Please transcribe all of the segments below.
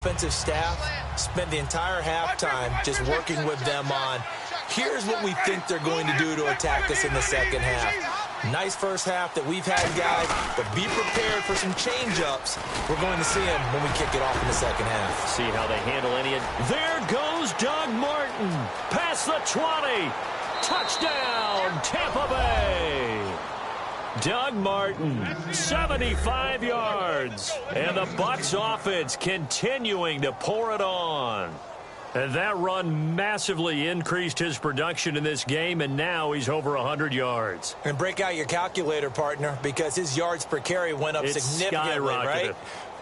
Offensive staff spent the entire halftime just working with them on, here's what we think they're going to do to attack us in the second half. Nice first half that we've had, guys, but be prepared for some change-ups. We're going to see them when we kick it off in the second half. See how they handle any. There goes Doug Martin. Past the 20. Touchdown, Tampa Bay. Doug Martin, 75 yards. And the Bucs offense continuing to pour it on. And that run massively increased his production in this game, and now he's over 100 yards. And break out your calculator, partner, because his yards per carry went up significantly, right?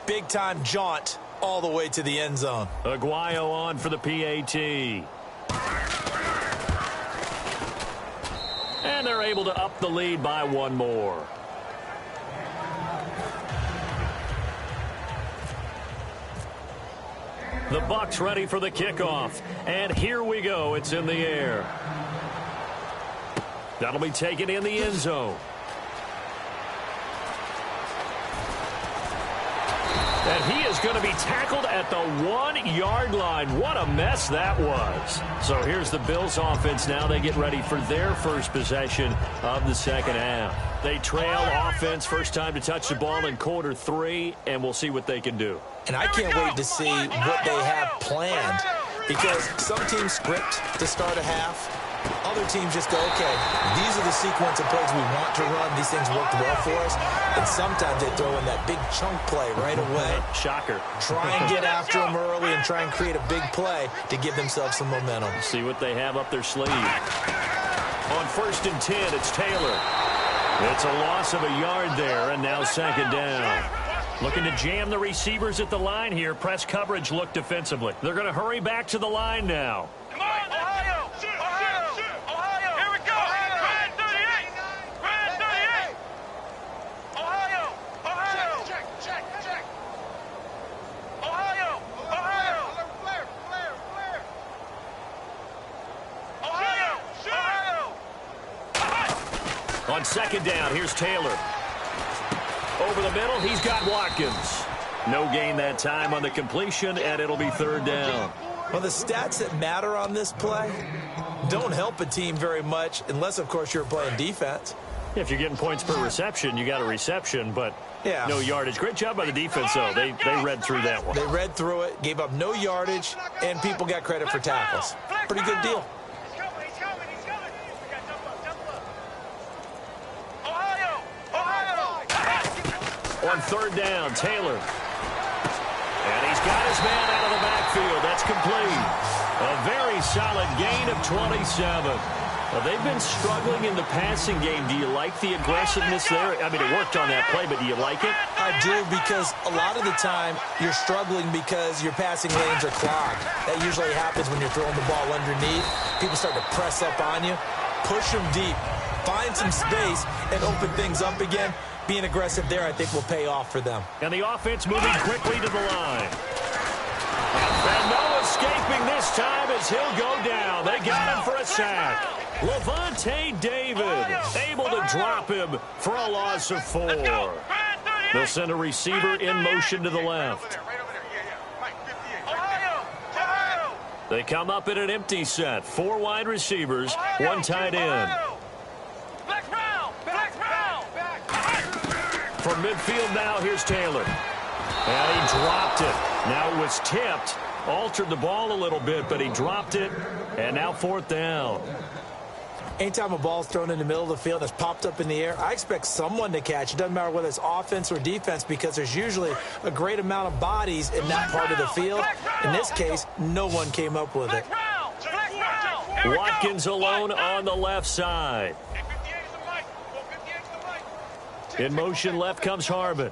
Big-time jaunt all the way to the end zone. Aguayo on for the PAT. And they're able to up the lead by one more. The Bucs ready for the kickoff. And here we go. It's in the air. That'll be taken in the end zone. And he is going to be tackled at the 1-yard line. What a mess that was. So here's the Bills offense now. They get ready for their first possession of the second half. They trail offense, first time to touch the ball in quarter 3, and we'll see what they can do. And I can't wait to see what they have planned, because some teams script to start a half. Other teams just go, okay, these are the sequence of plays we want to run. These things worked well for us. And sometimes they throw in that big chunk play right away. Shocker. Try and get after them early and try and create a big play to give themselves some momentum. See what they have up their sleeve. On 1st and 10, it's Taylor. It's a loss of a yard there, and now second down. Looking to jam the receivers at the line here. Press coverage look defensively. They're going to hurry back to the line now. Come on, Ohio! Ohio! Ohio! Here we go! Red 38! Red 38! Ohio! Ohio! Check! Ohio! Ohio! Ohio! On second down, here's Taylor. Over the middle, he's got Watkins. No gain that time on the completion, and it'll be third down. Well, the stats that matter on this play don't help a team very much unless, of course, you're playing defense. If you're getting points per reception, you got a reception, but no yardage. Great job by the defense, though. They read through that one. They read through it, gave up no yardage, and people got credit for tackles. Pretty good deal. On third down, Taylor. And he's got his man out of the backfield. That's complete. A very solid gain of 27. Well, they've been struggling in the passing game. Do you like the aggressiveness there? I mean, it worked on that play, but do you like it? I do, because a lot of the time you're struggling because your passing lanes are clogged. That usually happens when you're throwing the ball underneath. People start to press up on you. Push them deep. Find some space and open things up again. Being aggressive there, I think, will pay off for them. And the offense moving quickly to the line. And no escaping this time as he'll go down. They got him for a sack. Levante David able to drop him for a loss of 4. They'll send a receiver in motion to the left. They come up in an empty set. 4 wide receivers, 1 tight end. From midfield now, here's Taylor. And he dropped it. Now it was tipped. Altered the ball a little bit, but he dropped it. And now 4th down. Anytime a ball's thrown in the middle of the field that's popped up in the air, I expect someone to catch. It doesn't matter whether it's offense or defense, because there's usually a great amount of bodies in that part of the field. In this case, no one came up with it. Watkins alone on the left side. In motion left comes Harbin.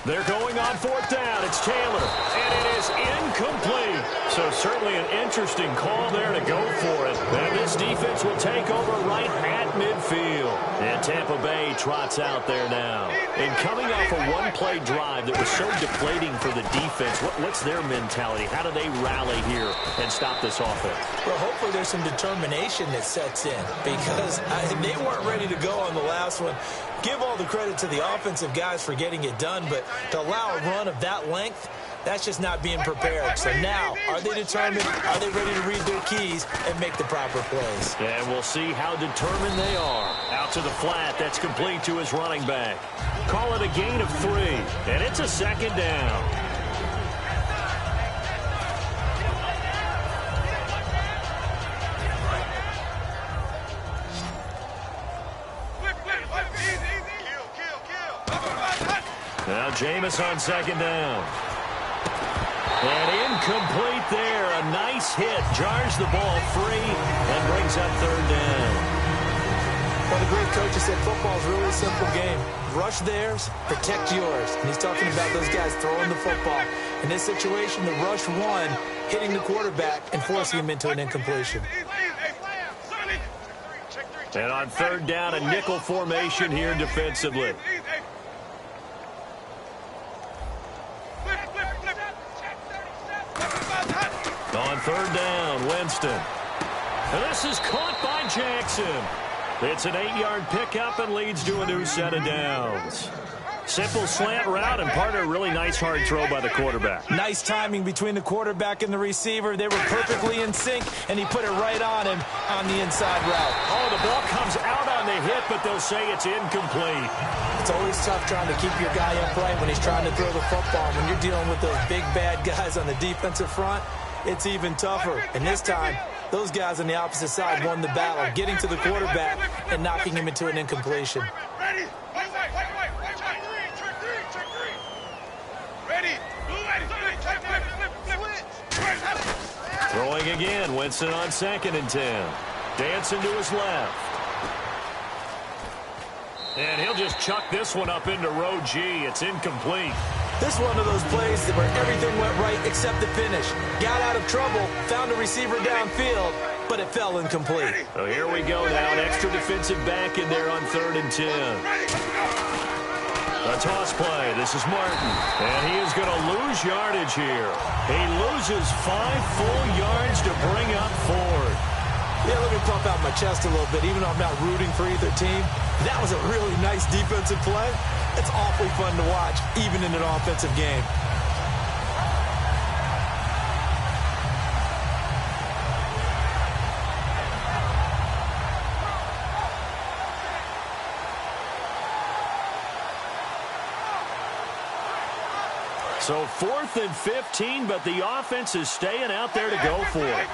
They're going on fourth down. It's Taylor, and it is incomplete. So certainly an interesting call there to go for it. And this defense will take over right at midfield. And Tampa Bay trots out there now. And coming off a one-play drive that was so deflating for the defense, what's their mentality? How do they rally here and stop this offense? Well, hopefully there's some determination that sets in because they weren't ready to go on the last one. Give all the credit to the offensive guys for getting it done, but to allow a run of that length, that's just not being prepared. So now, are they determined? Are they ready to read their keys and make the proper plays? And we'll see how determined they are. Out to the flat, that's complete to his running back. Call it a gain of 3, and it's a second down. Now Jameis on second down. And incomplete there. A nice hit. Jars the ball free and brings up third down. Well, the great coach has said football is really a simple game. Rush theirs, protect yours. And he's talking about those guys throwing the football. In this situation, the rush one, hitting the quarterback and forcing him into an incompletion. And on third down, a nickel formation here defensively. On third down, Winston. And this is caught by Jackson. It's an 8-yard pickup and leads to a new set of downs. Simple slant route and part of a really nice hard throw by the quarterback. Nice timing between the quarterback and the receiver. They were perfectly in sync, and he put it right on him on the inside route. Oh, the ball comes out on the hit, but they'll say it's incomplete. It's always tough trying to keep your guy upright when he's trying to throw the football. When you're dealing with those big, bad guys on the defensive front, it's even tougher. And this time, those guys on the opposite side won the battle, getting to the quarterback and knocking him into an incompletion. Ready? Throwing again, Winston on 2nd and 10. Dancing to his left. And he'll just chuck this one up into row G. It's incomplete. This is one of those plays where everything went right except the finish. Got out of trouble, found a receiver downfield, but it fell incomplete. So here we go now. An extra defensive back in there on 3rd and 10. A toss play. This is Martin. And he is going to lose yardage here. He loses 5 full yards to bring up 4. Yeah, let me pump out my chest a little bit. Even though I'm not rooting for either team, that was a really nice defensive play. It's awfully fun to watch, even in an offensive game. So 4th and 15, but the offense is staying out there to go for it.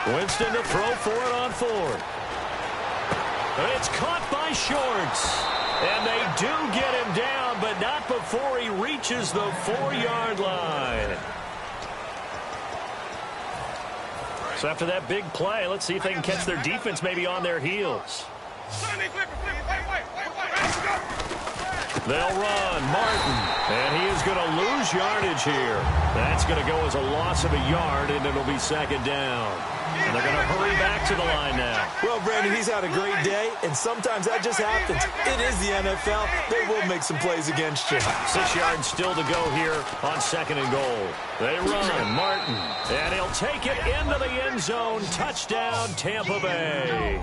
Winston to throw for it on 4th. It's caught by Shorts. And they do get him down, but not before he reaches the 4-yard line. So after that big play, let's see if they can catch their defense maybe on their heels. They'll run. Martin. And he is going to lose yardage here. That's going to go as a loss of a yard, and it'll be 2nd down. And they're going to hurry back to the line now. Well, Brandon, he's had a great day, and sometimes that just happens. It is the NFL. They will make some plays against you. 6 yards still to go here on 2nd and goal. They run. Martin. And he'll take it into the end zone. Touchdown, Tampa Bay.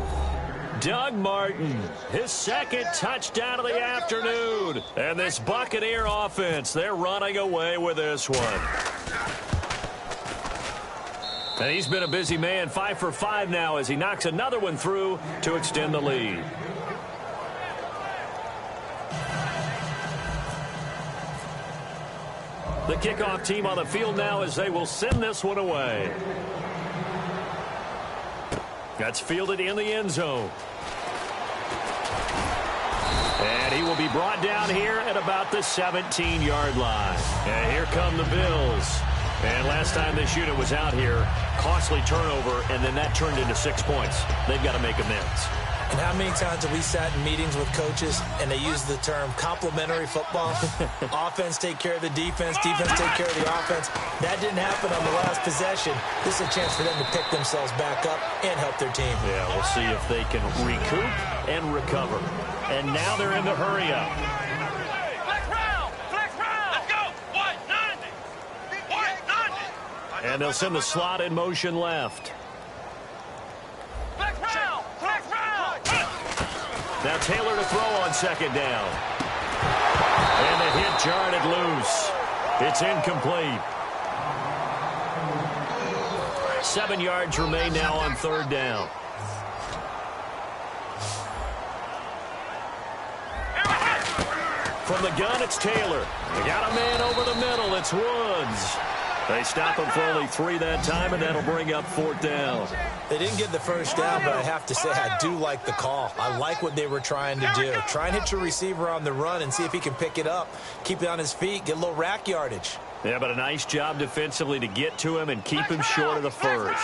Doug Martin, his 2nd touchdown of the afternoon. And this Buccaneer offense, they're running away with this one. And he's been a busy man, 5 for 5 now as he knocks another one through to extend the lead. The kickoff team on the field now as they will send this one away. That's fielded in the end zone. And he will be brought down here at about the 17-yard line. And here come the Bills. And last time this unit was out here, costly turnover, and then that turned into 6 points. They've got to make amends. And how many times have we sat in meetings with coaches and they use the term complementary football? Offense take care of the defense, defense take care of the offense. That didn't happen on the last possession. This is a chance for them to pick themselves back up and help their team. Yeah, we'll see if they can recoup and recover. And now they're in the hurry-up. Flex round. Let's go. 190. 190. And they'll send the slot in motion left. Flex round. Now Taylor to throw on second down. And the hit jarred it loose. It's incomplete. 7 yards remain now on third down. From the gun, it's Taylor. They got a man over the middle. It's Woods. They stop him for only 3 that time, and that'll bring up fourth down. They didn't get the first down, but I have to say I do like the call. I like what they were trying to do. Try and hit your receiver on the run and see if he can pick it up, keep it on his feet, get a little rack yardage. Yeah, but a nice job defensively to get to him and keep him short of the first.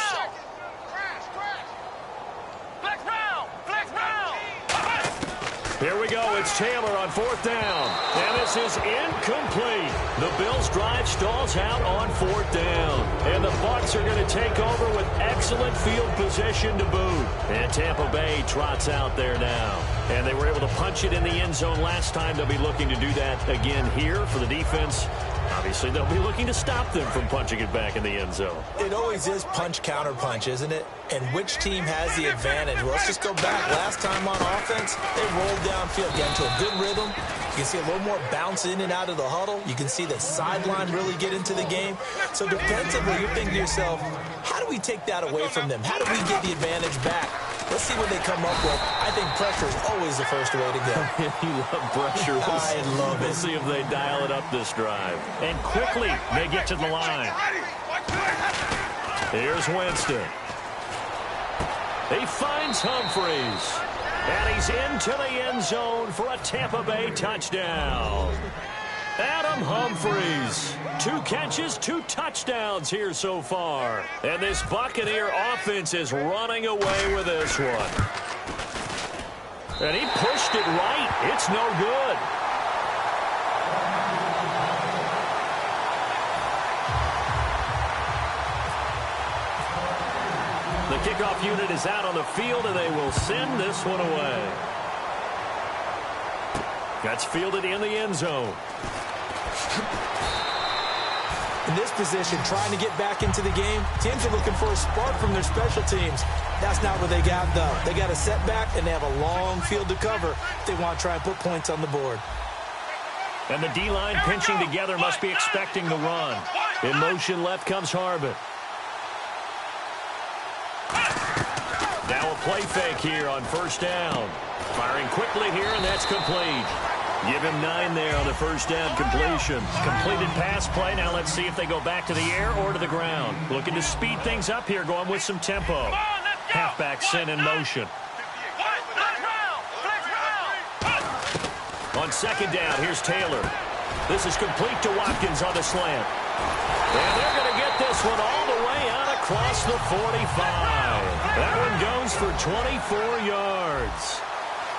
Here we go. It's Taylor on fourth down. And this is incomplete. The Bills' drive stalls out on fourth down. And the Bucs are going to take over with excellent field position to boot. And Tampa Bay trots out there now. And they were able to punch it in the end zone last time. They'll be looking to do that again here for the defense. Obviously, they'll be looking to stop them from punching it back in the end zone. It always is punch-counter-punch, isn't it? And which team has the advantage? Well, let's just go back. Last time on offense, they rolled downfield, get into a good rhythm. You can see a little more bounce in and out of the huddle. You can see the sideline really get into the game. So defensively, you're thinking to yourself, how do we take that away from them? How do we get the advantage back? Let's see what they come up with. I think pressure is always the first way to go. You love pressure. I love it. We'll see if they dial it up this drive. And quickly, they get to the line. Here's Winston. He finds Humphreys. And he's into the end zone for a Tampa Bay touchdown. Adam Humphreys. 2 catches, 2 touchdowns here so far. And this Buccaneer offense is running away with this one. And he pushed it right. It's no good. The kickoff unit is out on the field, and they will send this one away. That's fielded in the end zone. In this position, trying to get back into the game, teams are looking for a spark from their special teams. That's not what they got, though. They got a setback, and they have a long field to cover if they want to try and put points on the board. And the D-line pinching together must be expecting the run. In motion left comes Harbin. Now a play fake here on first down. Firing quickly here, and that's complete. Give him 9 there on the first down completion. Completed pass play. Now let's see if they go back to the air or to the ground. Looking to speed things up here, going with some tempo. Halfback sent in motion. On second down, here's Taylor. This is complete to Watkins on the slant. And they're going to get this one all the way out across the 45. That one goes for 24 yards.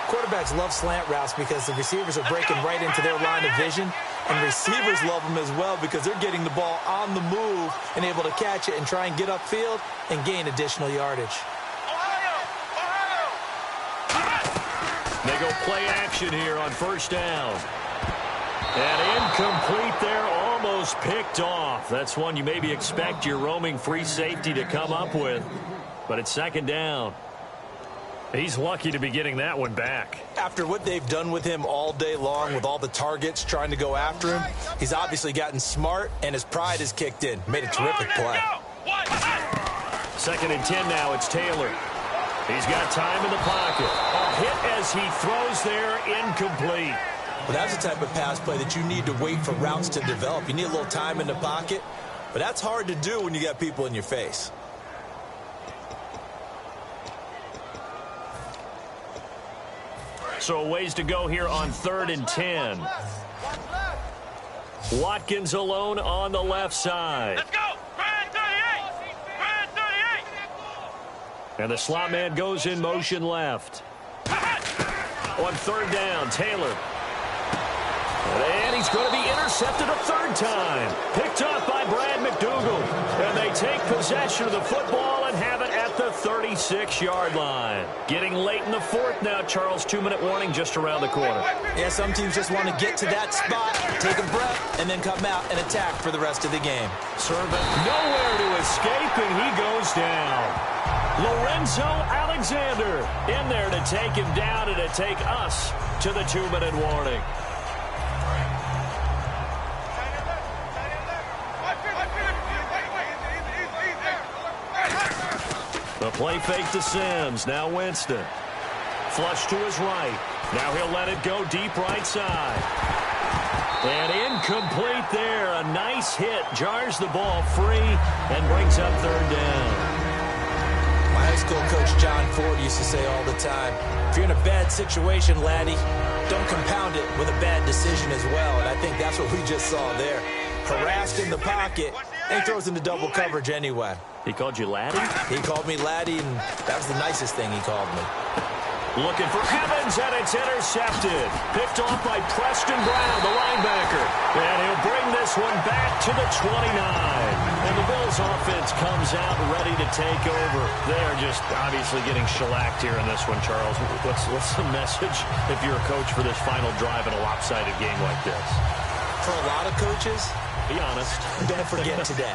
Quarterbacks love slant routes because the receivers are breaking right into their line of vision, and receivers love them as well because they're getting the ball on the move and able to catch it and try and get upfield and gain additional yardage. They go play action here on first down. And incomplete there, almost picked off. That's one you maybe expect your roaming free safety to come up with, but it's second down. He's lucky to be getting that one back. After what they've done with him all day long with all the targets trying to go after him, he's obviously gotten smart, and his pride has kicked in. Made a terrific play. Second and 10 now, it's Taylor. He's got time in the pocket. A hit as he throws there, incomplete. Well, that's the type of pass play that you need to wait for routes to develop. You need a little time in the pocket, but that's hard to do when you got people in your face. So a ways to go here on third and 10. Watkins alone on the left side. Let's go. Grand 38. Grand 38. And the slot man goes in motion left. On third down, Taylor. And he's going to be intercepted a third time. Picked off by Brad McDougal. And they take possession of the football and have it at the 36-yard line. Getting late in the fourth now, Charles. 2-minute warning just around the corner. Yeah, some teams just want to get to that spot, take a breath, and then come out and attack for the rest of the game. Servant nowhere to escape, and he goes down. Lorenzo Alexander in there to take him down and to take us to the 2-minute warning. The play fake to Sims. Now Winston. Flush to his right. Now he'll let it go deep right side. And incomplete there. A nice hit. Jars the ball free and brings up third down. My high school coach John Ford used to say all the time, if you're in a bad situation, laddie, don't compound it with a bad decision as well. And I think that's what we just saw there. Harassed in the pocket, and he throws into double coverage anyway. He called you laddie? He called me laddie, and that was the nicest thing he called me. Looking for Evans, and it's intercepted. Picked off by Preston Brown, the linebacker. And he'll bring this one back to the 29. And the Bills offense comes out ready to take over. They are just obviously getting shellacked here in this one, Charles. What's the message if you're a coach for this final drive in a lopsided game like this? For a lot of coaches, be honest, don't forget today.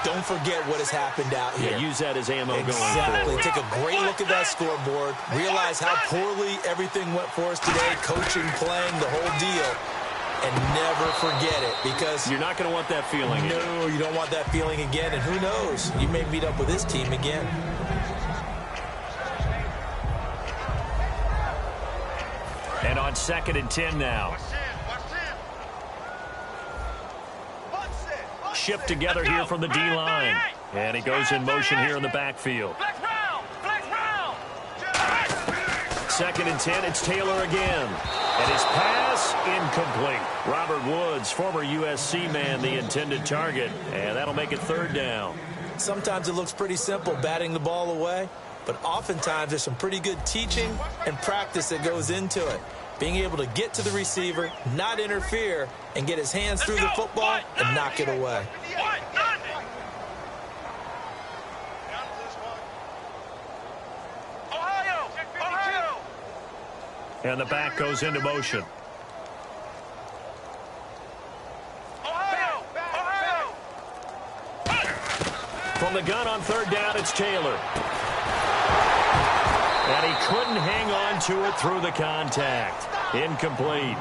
Don't forget what has happened out here. Yeah, use that as ammo going forward. Exactly. Take a great look at that scoreboard. Realize how poorly everything went for us today. Coaching, playing, the whole deal. And never forget it, because you're not going to want that feeling. No, you don't want that feeling again. And who knows? You may meet up with this team again. And on 2nd and 10 now. Shipped together here from the D-line. And he goes in motion here in the backfield. 2nd and 10, it's Taylor again. And his pass, incomplete. Robert Woods, former USC man, the intended target. And that'll make it third down. Sometimes it looks pretty simple, batting the ball away. But oftentimes there's some pretty good teaching and practice that goes into it. Being able to get to the receiver, not interfere, and get his hands through the football and knock it away. And the back goes into motion. From the gun on third down, it's Taylor. And he couldn't hang on to it through the contact. Incomplete.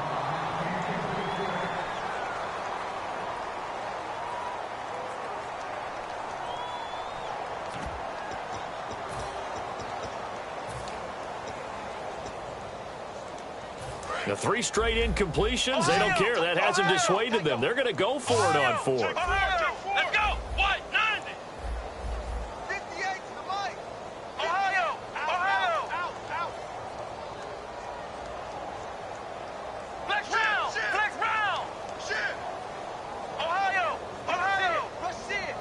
The 3 straight incompletions, they don't care. That hasn't dissuaded them. They're going to go for it on 4th. Let's go. What? 90. 58 to the mic. Ohio. Out. Flex round. Shit. Ohio. Rush it.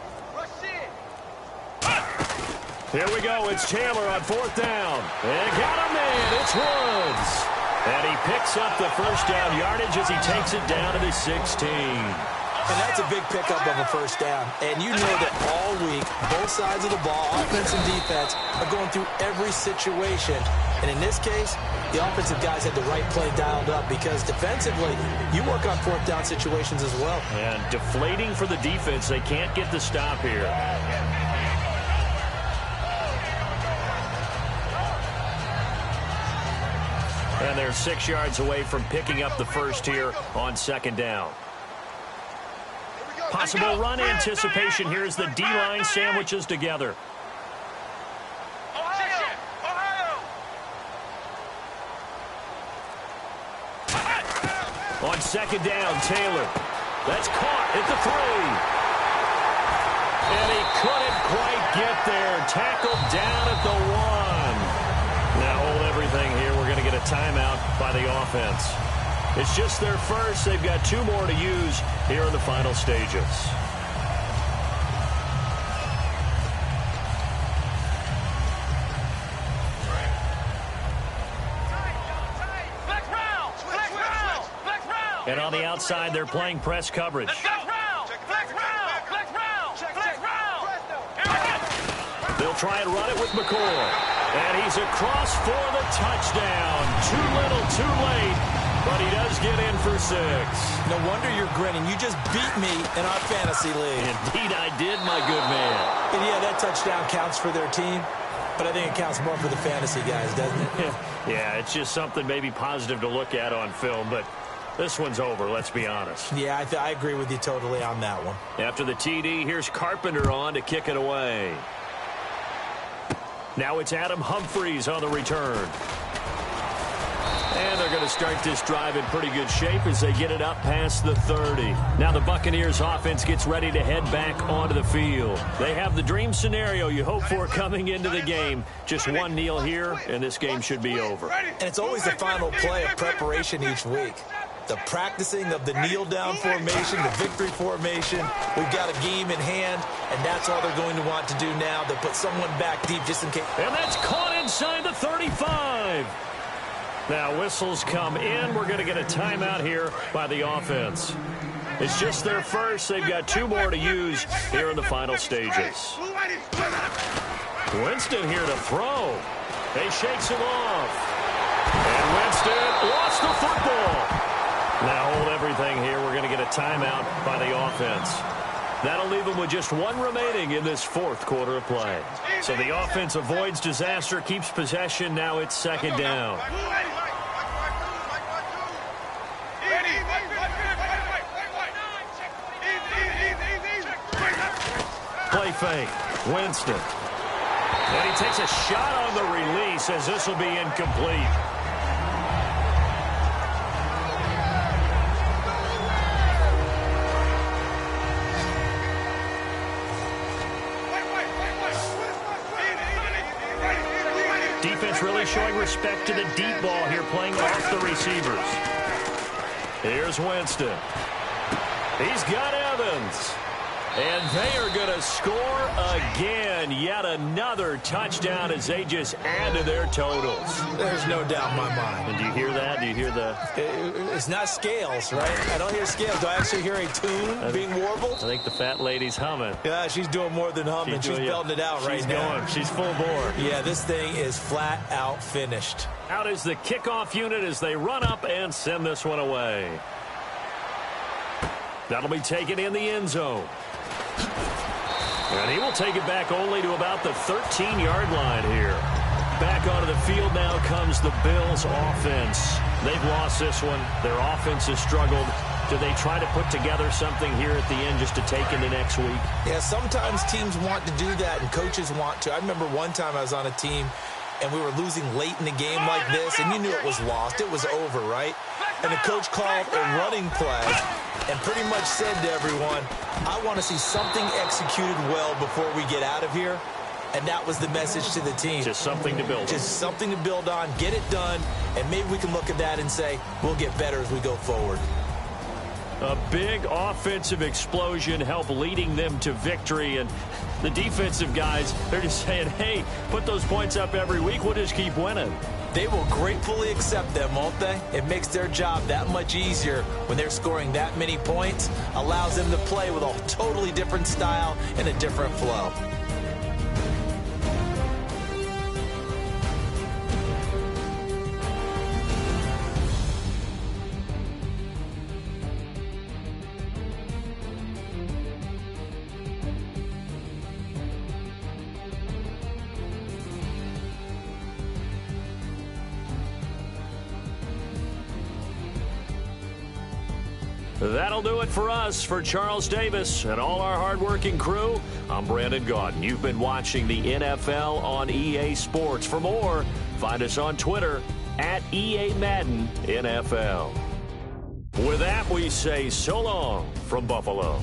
Here we go. It's Taylor on 4th down. And got a man. It's Woods. And he picks up the first down yardage as he takes it down to the 16. And that's a big pickup of a first down. And you know that all week, both sides of the ball, offense and defense, are going through every situation. And in this case, the offensive guys had the right play dialed up, because defensively, you work on 4th down situations as well. And deflating for the defense. They can't get the stop here. And they're 6 yards away from picking up the first here on 2nd down. Possible run anticipation here as the D-line sandwiches together. On 2nd down, Taylor. That's caught at the 3. And he couldn't quite get there. Tackled down at the 1. Now hold everything here. We're going to get a timeout by the offense. It's just their first. They've got 2 more to use here in the final stages. And on the outside, they're playing press coverage. Let's go. Flex round. Flex round. Flex round. Here we go. They'll try and run it with McCoy. And he's across for the touchdown. Too little, too late. But he does get in for 6. No wonder you're grinning. You just beat me in our fantasy league. Indeed I did, my good man. And yeah, that touchdown counts for their team, but I think it counts more for the fantasy guys, doesn't it? Yeah, it's just something maybe positive to look at on film, but this one's over, let's be honest. Yeah, I agree with you totally on that one. After the TD, here's Carpenter on to kick it away. Now it's Adam Humphries on the return. And they're going to start this drive in pretty good shape as they get it up past the 30. Now the Buccaneers offense gets ready to head back onto the field. They have the dream scenario you hope for coming into the game. Just one kneel here, and this game should be over. And it's always the final play of preparation each week. The practicing of the kneel-down formation, the victory formation. We've got a game in hand, and that's all they're going to want to do now. They'll put someone back deep just in case. And that's caught inside the 35. Now whistles come in. We're going to get a timeout here by the offense. It's just their first. They've got 2 more to use here in the final stages. Winston here to throw. He shakes him off. And Winston lost the football. Now hold everything here. We're going to get a timeout by the offense. That'll leave them with just 1 remaining in this 4th quarter of play. So the offense avoids disaster, keeps possession. Now it's 2nd down. Play fake. Winston. And he takes a shot on the release as this will be incomplete. Defense really showing respect to the deep ball here, playing off the receivers. Here's Winston. He's got Evans. And they are going to score again. Yet another touchdown as they just add to their totals. There's no doubt in my mind. And do you hear that? Do you hear the... It's not scales, right? I don't hear scales. Do I actually hear a tune being warbled? I think the fat lady's humming. Yeah, she's doing more than humming. She's belting it out right now. She's going. She's full bore. Yeah, this thing is flat out finished. Out is the kickoff unit as they run up and send this one away. That'll be taken in the end zone. And he will take it back only to about the 13-yard line here. Back onto the field now comes the Bills offense. They've lost this one. Their offense has struggled. Do they try to put together something here at the end just to take into next week? Yeah, sometimes teams want to do that and coaches want to. I remember one time I was on a team and we were losing late in the game like this, and you knew it was lost. It was over, right? And the coach called a running play and pretty much said to everyone, I want to see something executed well before we get out of here. And that was the message to the team. Just something to build on. Just something to build on, get it done, and maybe we can look at that and say, we'll get better as we go forward. A big offensive explosion helped leading them to victory. And the defensive guys, they're just saying, hey, put those points up every week. We'll just keep winning. They will gratefully accept them, won't they? It makes their job that much easier when they're scoring that many points. Allows them to play with a totally different style and a different flow. That'll do it for us. For Charles Davis and all our hardworking crew, I'm Brandon Gaudin. You've been watching the NFL on EA Sports. For more, find us on Twitter at EA Madden NFL. With that, we say so long from Buffalo.